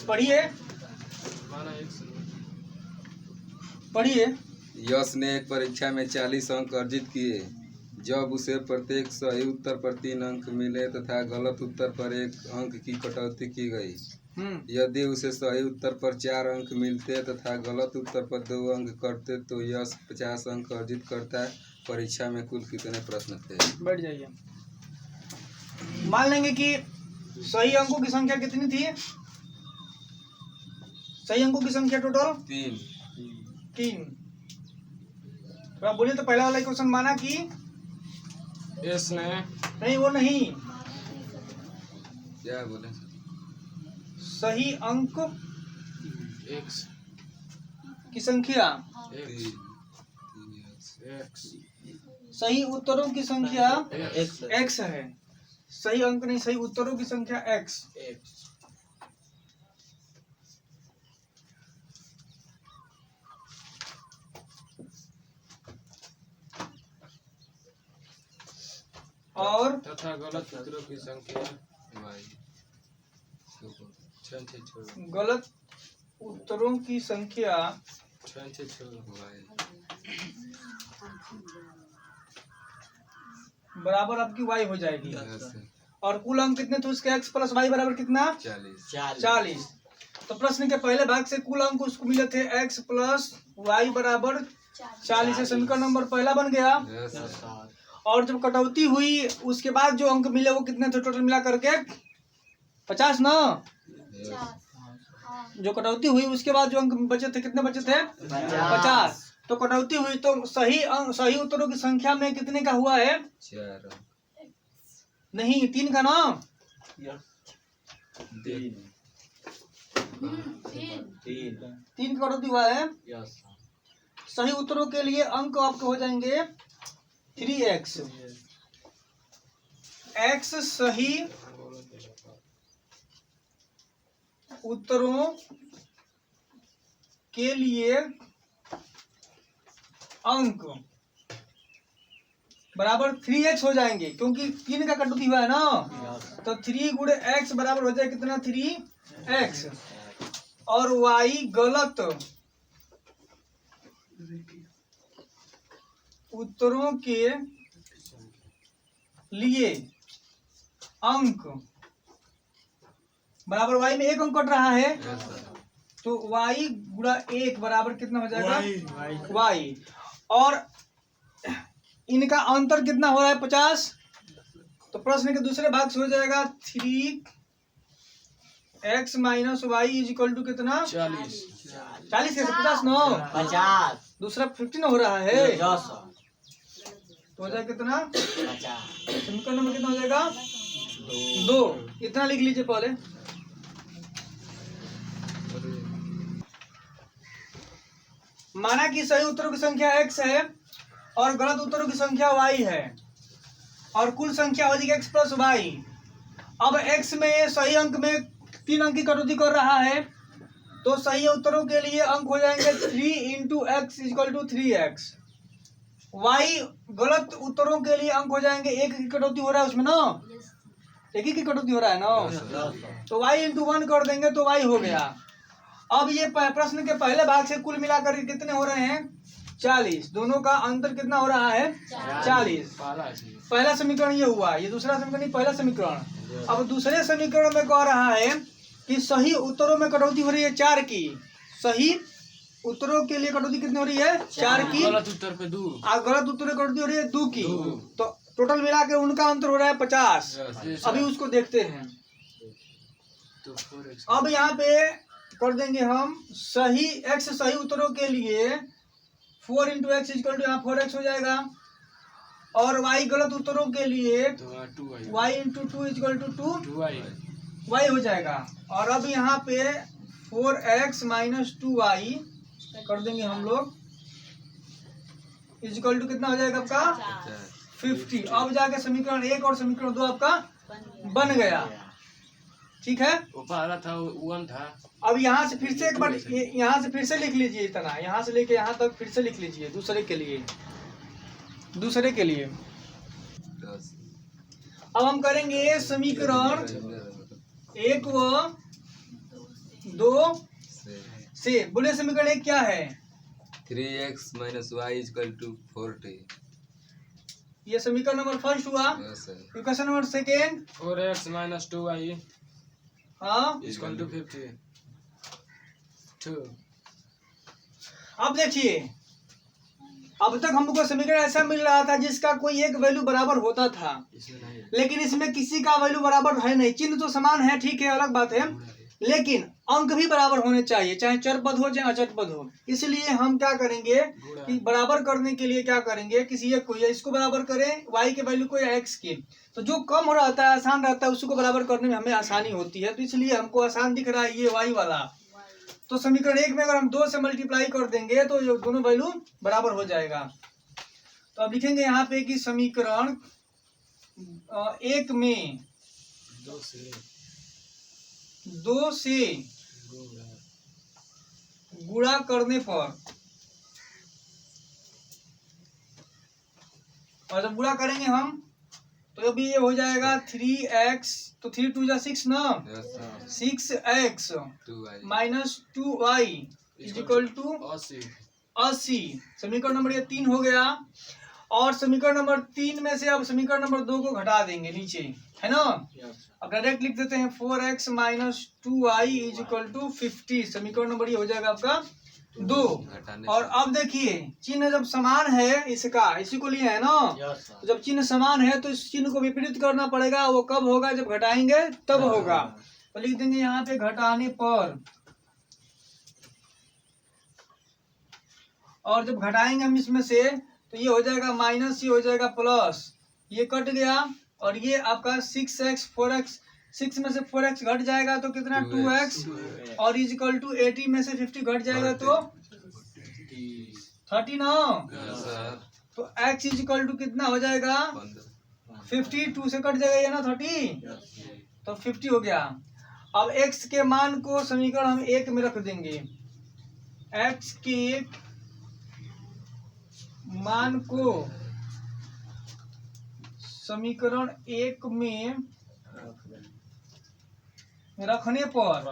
पढ़िए पढ़िए। यश ने एक परीक्षा में 40 अंक अर्जित किए। जब उसे प्रत्येक सही उत्तर पर 3 अंक मिले तथा गलत उत्तर पर 1 अंक की कटौती की गई। यदि उसे सही उत्तर पर 4 अंक मिलते तथा गलत उत्तर पर 2 अंक करते तो यश 50 अंक अर्जित करता। परीक्षा में कुल कितने प्रश्न थे? बैठ जाइए। मान लेंगे कि सही अंकों की संख्या कितनी थी? सही अंकों की संख्या टोटल 3। तो आप बोलिए तो पहला वाला क्वेश्चन माना कि यस ने नहीं, वो नहीं, क्या बोले? सही अंक एक्स की संख्या, एक्स सही उत्तरों की संख्या x है। सही अंक नहीं, सही उत्तरों की संख्या x। और तथा गलत उत्तरों की संख्या गलत उत्तरों की संख्या बराबर आपकी y हो जाएगी। और कुल अंक कितने थे उसके? x प्लस y बराबर कितना? 40। तो प्रश्न के पहले भाग से कुल अंक उसको मिले थे x प्लस y बराबर 40 से समीकरण नंबर पहला बन गया। और जब कटौती हुई उसके बाद जो अंक मिले वो कितने थे टोटल मिला करके? 50 ना। जो कटौती हुई उसके बाद जो अंक बचे थे कितने बचे थे? 50। तो कटौती हुई तो सही उत्तरों की संख्या में कितने का हुआ है? 4 नहीं, 3 का ना। 3 का कटौती हुआ है। सही उत्तरों के लिए अंक आपके हो जाएंगे 3x। x सही उत्तरों के लिए अंक बराबर 3x हो जाएंगे, क्योंकि 3 का कटौती हुआ है ना। तो 3 गुणे x बराबर हो जाए कितना? 3x। और y गलत उत्तरों के लिए अंक बराबर y में 1 अंक कट रहा है तो y गुणा 1 बराबर कितना हो जाएगा? y। और इनका अंतर कितना हो रहा है? 50। तो प्रश्न के दूसरे भाग से हो जाएगा 3x minus y is equal to कितना? 40 कैसे? 50 नो 50। दूसरा 15 हो रहा है तो हो जाएगा कितना? 50। समीकरण नंबर कितना हो जाएगा? 2। इतना लिख लीजिए पहले। माना कि सही उत्तरों की संख्या x है और गलत उत्तरों की संख्या y है और कुल संख्या हो जाएगी x प्लस y। अब x में सही अंक में 3 अंक की कटौती कर रहा है तो सही उत्तरों के लिए अंक हो जाएंगे 3 into x equal to 3x। y गलत उत्तरों के लिए अंक हो जाएंगे 1 की कटौती हो रहा है उसमें ना, 1 ही की कटौती हो रहा है ना। तो y इंटू 1 कर देंगे तो y हो गया। अब ये प्रश्न के पहले भाग से कुल मिलाकर कितने हो रहे हैं? 40। दोनों का अंतर कितना हो रहा है? 40। पहला समीकरण ये हुआ, ये दूसरा समीकरण नहीं, पहला समीकरण। अब दूसरे समीकरण में कह रहा है कि सही उत्तरों में कटौती हो रही है 4 की। सही उत्तरों के लिए कटौती कितनी हो रही है? 4 की। गलत उत्तर पे 2 और गलत उत्तर में कटौती हो रही है 2 की। तो टोटल मिला के उनका अंतर हो रहा है 50। अभी उसको देखते हैं। अब यहाँ पे कर देंगे हम सही x सही उत्तरों के लिए 4 इंटू एक्स इक्वल टू यहाँ 4x हो जाएगा। और y गलत उत्तरों के लिए y into 2 equal to 2y हो जाएगा। और अब यहाँ पे 4x माइनस 2y कर देंगे हम लोग इक्वल टू कितना हो जाएगा आपका? 50। अब जाके समीकरण 1 और समीकरण 2 आपका बन गया। ठीक है, वो पहला था 1 था। अब यहाँ से फिर से एक बार यहाँ से फिर से लिख लीजिए, इतना यहाँ से लेके यहाँ तक फिर से लिख लीजिए दूसरे के लिए। अब हम करेंगे समीकरण 1 व 2 से से। बोले समीकरण एक क्या है? 3x minus Y equal to 40। ये समीकरण नंबर फर्स्ट हुआ। Yes sir. Equation number second, 4x minus 2y हाँ equal to 50 2। अब देखिए, अब तक हमको समीकरण ऐसा मिल रहा था जिसका कोई एक वैल्यू बराबर होता था, इसमें नहीं है। लेकिन इसमें किसी का वैल्यू बराबर है नहीं। चिन्ह तो समान है, ठीक है, अलग बात है, लेकिन अंक भी बराबर होने चाहिए, चाहे चर पद हो चाहे अचर पद हो। इसलिए हम क्या करेंगे कि बराबर करने के लिए क्या करेंगे, किसी एक को या इसको बराबर करें y के वैल्यू को या x के, तो जो कम हो रहता है, आसान रहता है, उसको बराबर करने में हमें आसानी होती है। तो इसलिए हमको आसान दिख रहा है ये y वाला। तो समीकरण एक में अगर हम 2 से मल्टीप्लाई कर देंगे तो ये दोनों वैल्यू बराबर हो जाएगा। तो अब लिखेंगे यहाँ पे कि समीकरण एक में 2 से गुणा करने पर, और जब गुणा करेंगे हम तो अभी ये हो जाएगा 3x, तो 3 2 6 ना, yes sir. 6x 2y minus 2y is equal to 80। समीकरण नंबर ये 3 हो गया। और समीकरण नंबर 3 में से अब समीकरण नंबर 2 को घटा देंगे नीचे, है ना। अब डायरेक्ट लिख देते हैं 4x minus 2y is equal to 50। समीकरण नंबर ये हो जाएगा आपका 2। घटाने और अब देखिए, चिन्ह जब समान है, इसका इसी को लिए है ना, तो जब चिन्ह समान है तो इस चिन्ह को विपरीत करना पड़ेगा। वो कब होगा? जब घटाएंगे तब होगा। तो लिख देंगे यहाँ पे घटाने पर, और जब घटाएंगे हम इसमें से तो ये हो जाएगा माइनस, ये हो जाएगा प्लस, ये कट गया, और ये आपका 6x 4x, 6 में से 4x घट जाएगा तो कितना 2x, और इज इक्वल टू 80 में से 50 घट जाएगा तो 30 ना। Yes sir. तो x इज इक्वल टू कितना हो जाएगा 50, 2 से कट जाएगा ये ना 30, तो 50 हो गया। अब x के मान को समीकरण हम एक में रख देंगे। x के मान को समीकरण एक में रखने पर,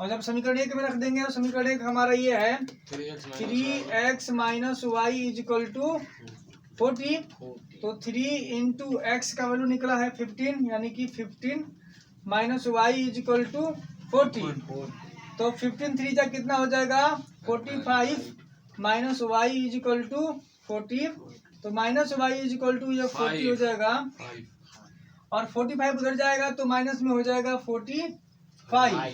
और जब समीकरण एक में रख देंगे तो समीकरण एक हमारा ये है 3x minus y is equal to 40। तो 3 इंटू एक्स का वैल्यू निकला है 15, यानी कि 15 minus y is equal to 40। तो 15 3 जा कितना हो जाएगा 45 minus y is equal to 40। तो minus y is equal to ये 40 हो जाएगा, और 45 उधर जाएगा तो माइनस में हो जाएगा 45।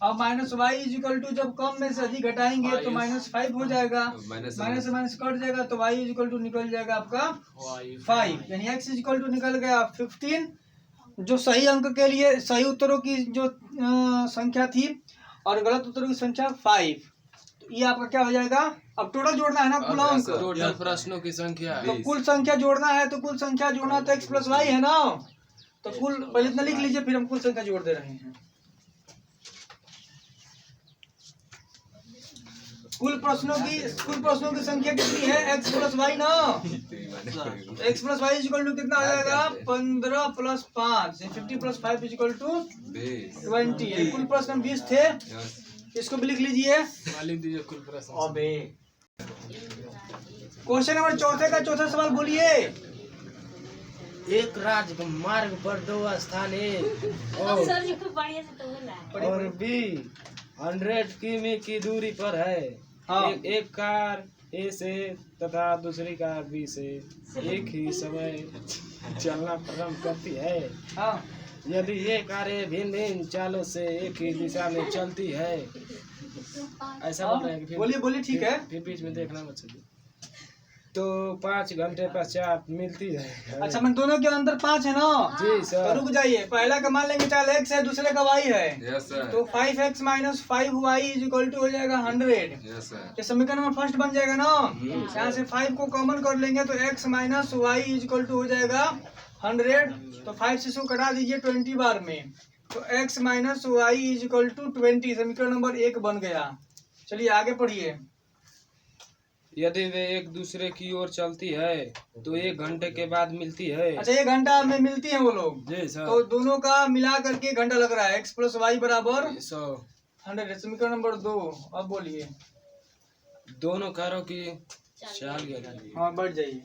अब minus y is equal to जब कम में से अधिक घटाएंगे तो -5 हो जाएगा, माइनस से माइनस कट जाएगा तो वाई इज इक्वल टू निकल जाएगा आपका 5, यानी एक्स इज इक्वल टू निकल गया 15। जो सही अंक के लिए सही उत्तरों की जो संख्या थी और गलत उत्तरों की संख्या 5। तो ये आपका क्या हो जाएगा? अब टोटल जोड़ना है ना, कुल अंक, टोटल प्रश्नों की संख्या। तो कुल संख्या जोड़ना है, तो कुल संख्या जोड़ना तो x प्लस वाई है ना। तो कुल पहले इतना लिख लीजिए, फिर हम कुल संख्या जोड़ दे रहे हैं। कुल प्रश्नों की संख्या कितनी है? x प्लस वाई ना। x plus y equal to कितना हो जाएगा 15 प्लस 5, 50 प्लस 5 इक्वल टू 20। कुल प्रश्न 20 थे, इसको भी लिख लीजिए। लिख दीजिए कुल प्रश्न। अबे क्वेश्चन नंबर चौथे का चौथा सवाल बोलिए। एक राजमार्ग पर 2 स्थान ए और बी 100 किमी की दूरी पर है। हाँ। एक कार ए से तथा दूसरी कार बी से एक ही समय चलना प्रारंभ करती है। हाँ, यदि ये कारें भिन्न भिन्न चालों से एक ही दिशा में चलती है, ऐसा बोल रहे हैं कि बोलिए ठीक है। फिर बीच में देखना मत चलिए, तो 5 घंटे पश्चात मिलती है। अच्छा, मैं दोनों के अंदर 5 है ना। जी तो सर। रुक जाइए, पहला का मान लेंगे चाल x है, दूसरे का y है। Yes sir. तो 5x minus 5y is equal to हो जाएगा 100। Yes sir. ये समीकरण नंबर फर्स्ट बन जाएगा ना। यहाँ से 5 को कॉमन कर लेंगे तो x minus y is equal to हो जाएगा 100। तो 5 से इसको कटा दीजिए 20 बार में, तो x minus y is equal to 20। समीकरण नंबर 1 बन गया। चलिए आगे पढ़िए। यदि वे एक दूसरे की ओर चलती है तो 1 घंटे के बाद मिलती है। अच्छा, 1 घंटा में मिलती है वो लोग। जी सर। तो दोनों का मिला करके 1 घंटा लग रहा है। x प्लस वाई बराबर 100। 100 है। समीकरण नंबर 2, अब बोलिए। दोनों कारों की चाल ज्ञात। हाँ, बढ़ जाइए।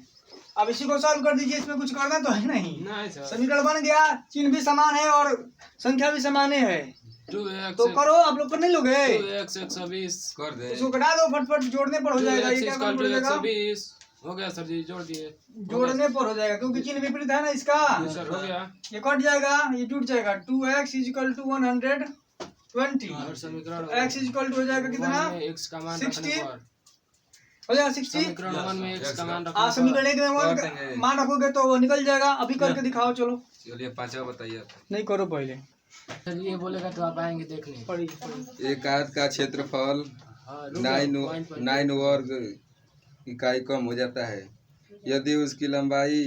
अब इसी को सॉल्व कर दीजिए, इसमें कुछ करना तो है नहीं। नहीं सर। समीकरण बन गया, चिन्ह भी समान है और संख्या भी समान है। 2x तो करो, आप लोग कर नहीं लोगे? 2x 120 कर दे। इसको घटा दो, फटफट जोड़ने पर हो जाएगा। ये 2x क्या इक्वल काम टू कर जाएगा? 120 हो गया सर जी, जोड़ दिए। जोड़ने पर हो जाएगा, क्योंकि चिन्ह विपरीत है ना इसका। सर हो गया। ये कट जाएगा, ये टूट जाएगा। 2x equal to 120। और समीकरण x इक्वल टू हो जाएगा कितना? 1 में x का मान 60 रखने पर हो जाएगा 60। समीकरण 1 में x का मान आप रखने समीकरण पर 1 कर में देंगे। मान रखोगे तो वो निकल जाएगा। अभी करके दिखाओ, चलो। चलिए पांचवा बताइए आप। नहीं, करो पहले। सर ये बोलेगा तो आप आएंगे देखने। पढ़िए। एक आयत का क्षेत्रफल हाँ, 9 वर्ग इकाई कम हो जाता है यदि उसकी लंबाई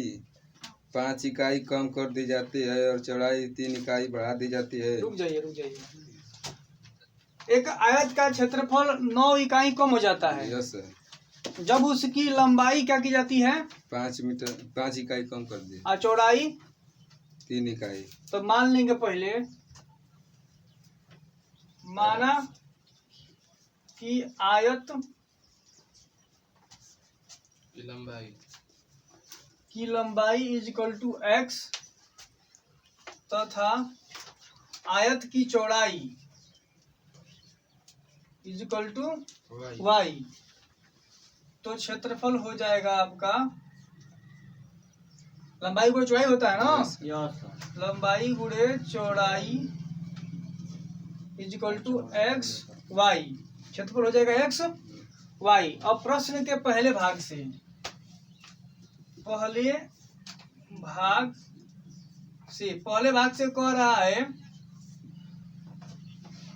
5 इकाई कम कर दी जाती है और चौड़ाई 3 इकाई बढ़ा दी जाती है। रुक जाइए। एक आयत का क्षेत्रफल 9 इकाई कम हो जाता है यस सर। जब उसकी लंबाई क्या की जाती है? 5 इकाई कम कर दी, और चौड़ाई 3 इकाई। तो मान लेंगे पहले, माना कि आयत की लंबाई इज इक्वल टू x तथा आयत की चौड़ाई इज इक्वल टू y। तो क्षेत्रफल हो जाएगा आपका, लंबाई गुणे चौड़ाई होता है ना। लंबाई गुणे चौड़ाई is equal to x y. क्षेत्रफल हो जाएगा एक्स वाई। अब प्रश्न के पहले भाग से कह रहा है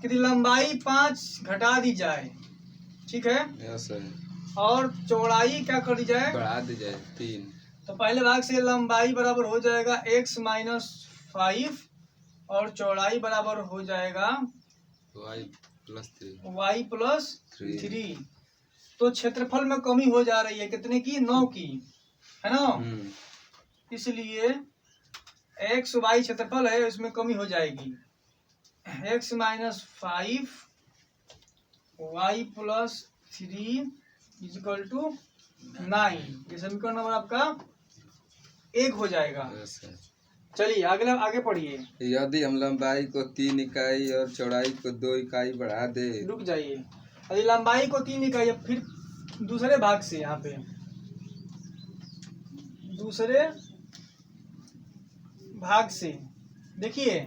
कि लंबाई 5 घटा दी जाए, ठीक है, यस सर। और चौड़ाई क्या कर दी जाए? बढ़ा दी जाए 3। तो पहले भाग से लंबाई बराबर हो जाएगा x माइनस 5 और चौड़ाई बराबर हो जाएगा y प्लस 3। y plus 3। तो क्षेत्रफल में कमी हो जा रही है, कितने की? 9 की, है ना। इसलिए x y क्षेत्रफल है, इसमें कमी हो जाएगी। x माइनस 5 y plus 3 is equal to 9। ये समीकरण नंबर आपका 1 हो जाएगा। Yes sir. चलिए आगे पढ़िए। यदि हम लंबाई को 3 इकाई और चौड़ाई को 2 इकाई बढ़ा दे। रुक जाइए। यदि लंबाई को 3 इकाई, फिर दूसरे भाग से, यहाँ पे दूसरे भाग से देखिए,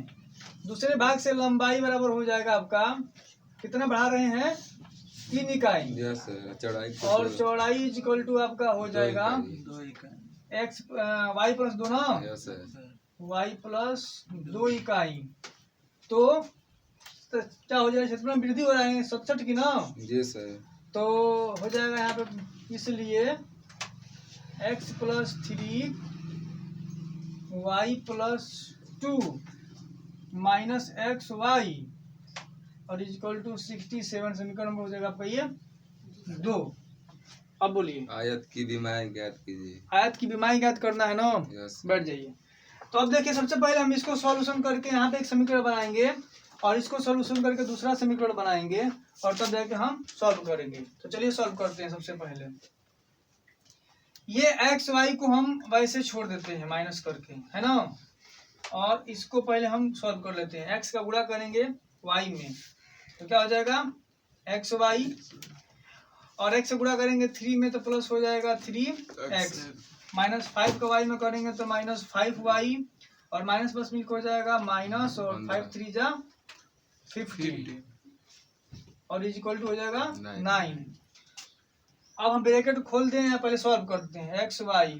दूसरे भाग से लंबाई बराबर हो जाएगा आपका, कितना बढ़ा रहे हैं? 3 इकाई। Yes sir. चौड़ाई को और 2 चौड़ाई इज इक्वल टू आपका हो जाएगा x y प्लस 2 ना। Yes sir. y प्लस 2 इकाई। तो क्या हो जाएगा? क्षेत्रफल में वृद्धि हो रहा है 67 की ना। जी सर। तो हो जाएगा यहाँ पे, इसलिए x plus 3 y plus 2 minus x y और इज इक्वल टू 67। समीकरण नंबर हो जाएगा आपका ये 2। अब बोलिए। आयत की विमाएं ज्ञात कीजिए। आयत की विमाएं ज्ञात करना है ना। यस। बैठ जाइए। तो अब देखिए, सबसे पहले हम इसको सॉल्यूशन करके यहाँ पे एक समीकरण बनाएंगे और इसको सॉल्यूशन करके दूसरा समीकरण बनाएंगे और तब जाके हम सॉल्व करेंगे। तो चलिए सॉल्व करते हैं। सबसे पहले ये एक्स वाई को हम वैसे छोड़ देते हैं माइनस करके, है ना, और इसको पहले हम सॉल्व कर लेते हैं। एक्स का गुणा करेंगे वाई में, तो क्या हो जाएगा? एक्स वाई, और एक्स से गुणा करेंगे 3 में तो प्लस हो जाएगा 3x, माइनस 5 का वाई में करेंगे तो माइनस 5y, और माइनस प्लस मिलकर हो जाएगा माइनस, और 5 3 जा 50 और इज इक्वल टू हो जाएगा 9। अब हम ब्रैकेट खोल दें या पहले सॉल्व करते हैं। X y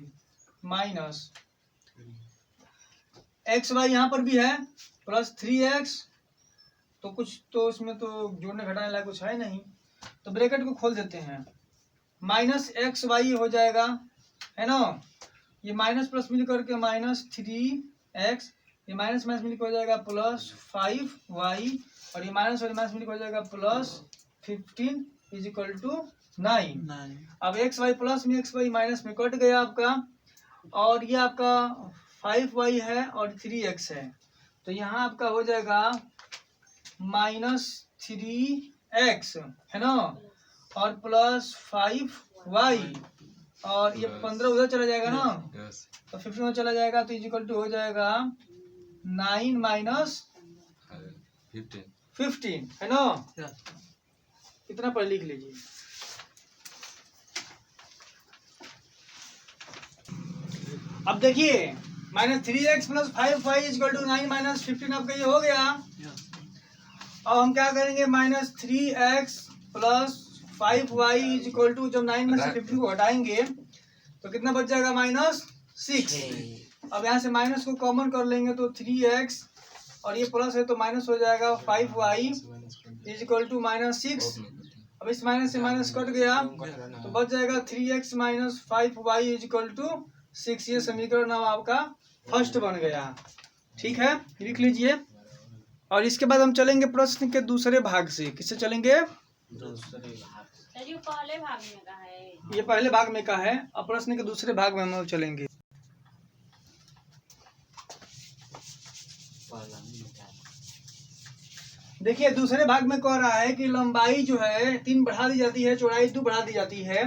minus x y यहाँ पर भी है प्लस 3x, तो कुछ तो इसमें तो जोड़ने घटाने लायक कुछ है नहीं, तो ब्रैकेट को खोल देते हैं। माइनस एक्स वाई हो जाएगा, है ना, ये माइनस प्लस मिल करके माइनस 3x, ये माइनस माइनस मिल हो जाएगा प्लस 5y, और ये माइनस और माइनस मिल हो जाएगा प्लस 15 इज इक्वल टू 9। अब एक्स वाई प्लस में एक्स वाई माइनस में कट गया आपका, और ये आपका 5y है और 3x है, तो यहाँ आपका हो जाएगा माइनस 3x है ना, और प्लस 5y, और ये 15 उधर चला जाएगा ना, यस तो 15 उधर चला जाएगा, तो इक्वल टू हो जाएगा 9 माइनस 15 है ना। कितना पर लिख लीजिए। अब देखिए -3x plus 5y equal to 9 minus 15, आपका ये हो गया। अब हम क्या करेंगे, -3x plus 5y equal to, जब 9 में से 15 को हटाएंगे तो कितना बच जाएगा, -6। अब यहाँ से माइनस को कॉमन कर लेंगे तो 3x, और ये प्लस है तो माइनस हो जाएगा 5y इक्वल टू -6। अब इस माइनस से माइनस कट गया तो बच जाएगा 3x minus 5y equal to 6। ये समीकरण अब आपका फर्स्ट बन गया। ठीक है, लिख लीजिए। और इसके बाद हम चलेंगे प्रश्न के दूसरे भाग से। किससे चलेंगे? पहले भाग में का है, ये पहले भाग में का है, अब प्रश्न के दूसरे भाग में हम चलेंगे। देखिए दूसरे भाग में कह रहा है कि लंबाई जो है 3 बढ़ा दी जाती है, चौड़ाई 2 बढ़ा दी जाती है,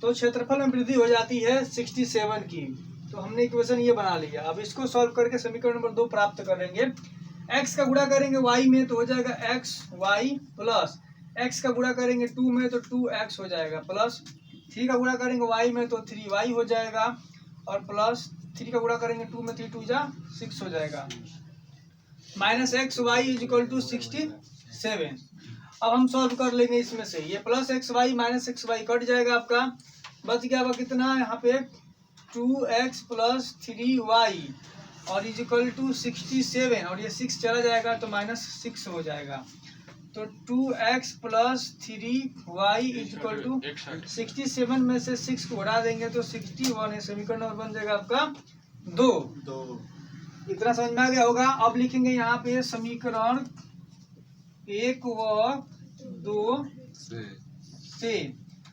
तो क्षेत्रफल में वृद्धि हो जाती है 67 की। तो हमने इक्वेशन ये बना लिया। अब इसको सॉल्व करके समीकरण नंबर 2 प्राप्त करेंगे। x का गुणा करेंगे y में तो हो जाएगा xy, प्लस x का गुणा करेंगे 2 में तो 2x हो जाएगा, प्लस 3 का गुणा करेंगे y में तो 3y हो जाएगा, और प्लस 3 का गुणा करेंगे 2 में 3 2 जा 6 हो जाएगा, माइनस xy इक्वल टू 67। अब हम सॉल्व कर लेंगे इसमें से। ये plus xy minus xy cut जाएगा, आपका बच गया आपका कितना यहाँ पे 2x प्लस 3y और इक्वल टू 67, और ये 6 चला जाएगा तो -6 हो जाएगा। तो 2x plus 3y equal to 67 में से 6 को हटा देंगे तो 61 है। समीकरण नंबर बन जाएगा आपका 2। इतना समझ में आ गया होगा। अब लिखेंगे यहाँ पे समीकरण 1 व 2 से।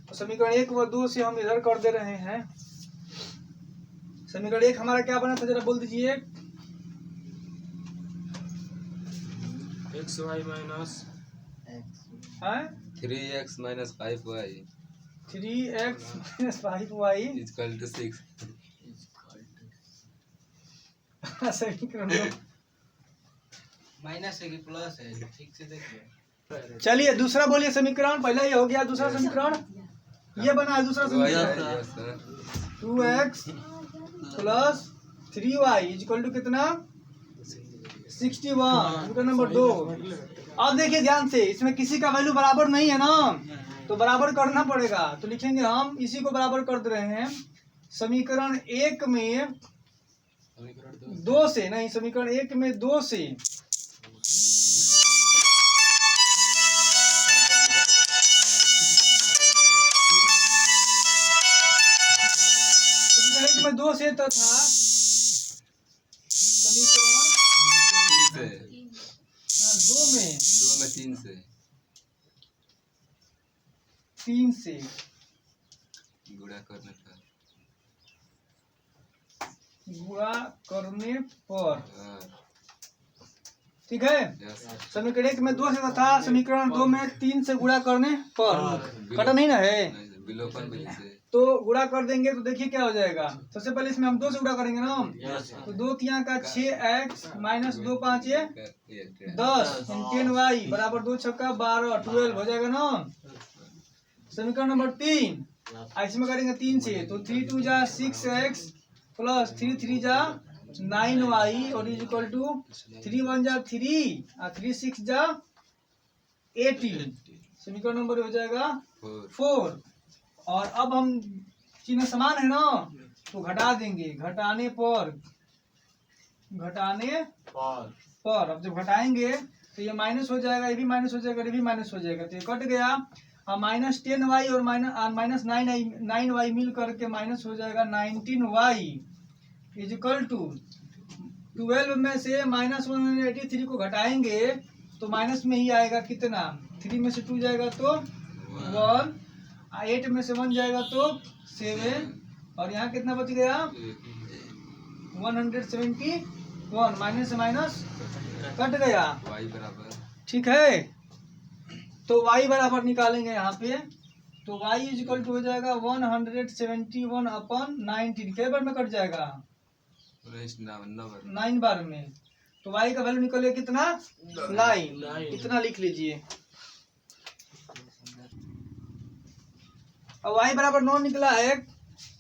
तो समीकरण 1 व 2 से हम इधर कर दे रहे हैं। समीकरण 1 हमारा क्या बना था, जरा बोल दीजिए। xy minus 3x minus 5y 3x minus 5y equal to 6। समीकरण माइनस है कि प्लस है, ठीक से देखिए। चलिए दूसरा बोलिए समीकरण। पहला ये हो गया, दूसरा समीकरण ये बना है। दूसरा समीकरण 2x plus 3y equal to कितना 61। समीकरण नंबर 2। अब देखिए ध्यान से, इसमें किसी का वैल्यू बराबर नहीं है ना, तो बराबर करना पड़ेगा। तो लिखेंगे हम इसी को बराबर कर दे रहे हैं। समीकरण 1 में 2 से नहीं, समीकरण 1 में 2 से समीकरण 1 में 2 से तथा समीकरण 2 में 3 से गुणा करने पर ठीक है। यस समीकरण 1 में 2 से तथा समीकरण 2 में 3 से गुणा करने पर, कटा नहीं ना है, विलोपन विधि से तो गुणा कर देंगे तो देखिए क्या हो जाएगा। सबसे पहले इसमें हम 2 से गुणा करेंगे ना, तो 2 तिया का 6x माइनस 2 5 ये 10 10y बराबर 2 छक्का 12 12 हो जाएगा ना। समीकरण नंबर 3 इसमें करेंगे 3 से, तो 3 2 जा 6x प्लस 3 3 जा 9y और इक्वल टू 3 1 जा 3 और 3 6 जा 18। समीकरण नंबर हो जाएगा 4। और अब हम चिन्ह समान है ना, तो घटा देंगे। घटाने पर अब जब घटाएंगे तो ये माइनस हो जाएगा, ये भी माइनस हो जाएगा, ये भी माइनस हो जाएगा, तो ये कट गया। और -10y और माइनस 9y मिल करके माइनस हो जाएगा 19y इक्वल टू 12 में से -183 को घटाएंगे तो माइनस में ही आएगा कितना, 3 में से 2 जाएगा तो 1, 8 में से 1 जाएगा तो 7, और यहाँ कितना बच गया 171। माइनस से माइनस कट गया। y बराबर ठीक है। तो y बराबर निकालेंगे यहाँ पे, तो y इज इक्वल टू हो जाएगा 171 अपन 19, के बार में कट जाएगा 9 बार में, तो y का वैल्यू निकले कितना 9, इतना लिख लीजिए। अब y बराबर 9 निकला है,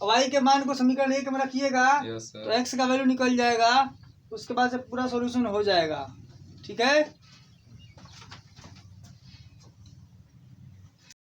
y के मान को समीकरण 1 में रखिएगा तो x का वैल्यू निकल जाएगा, उसके बाद से पूरा सॉल्यूशन हो जाएगा। ठीक है।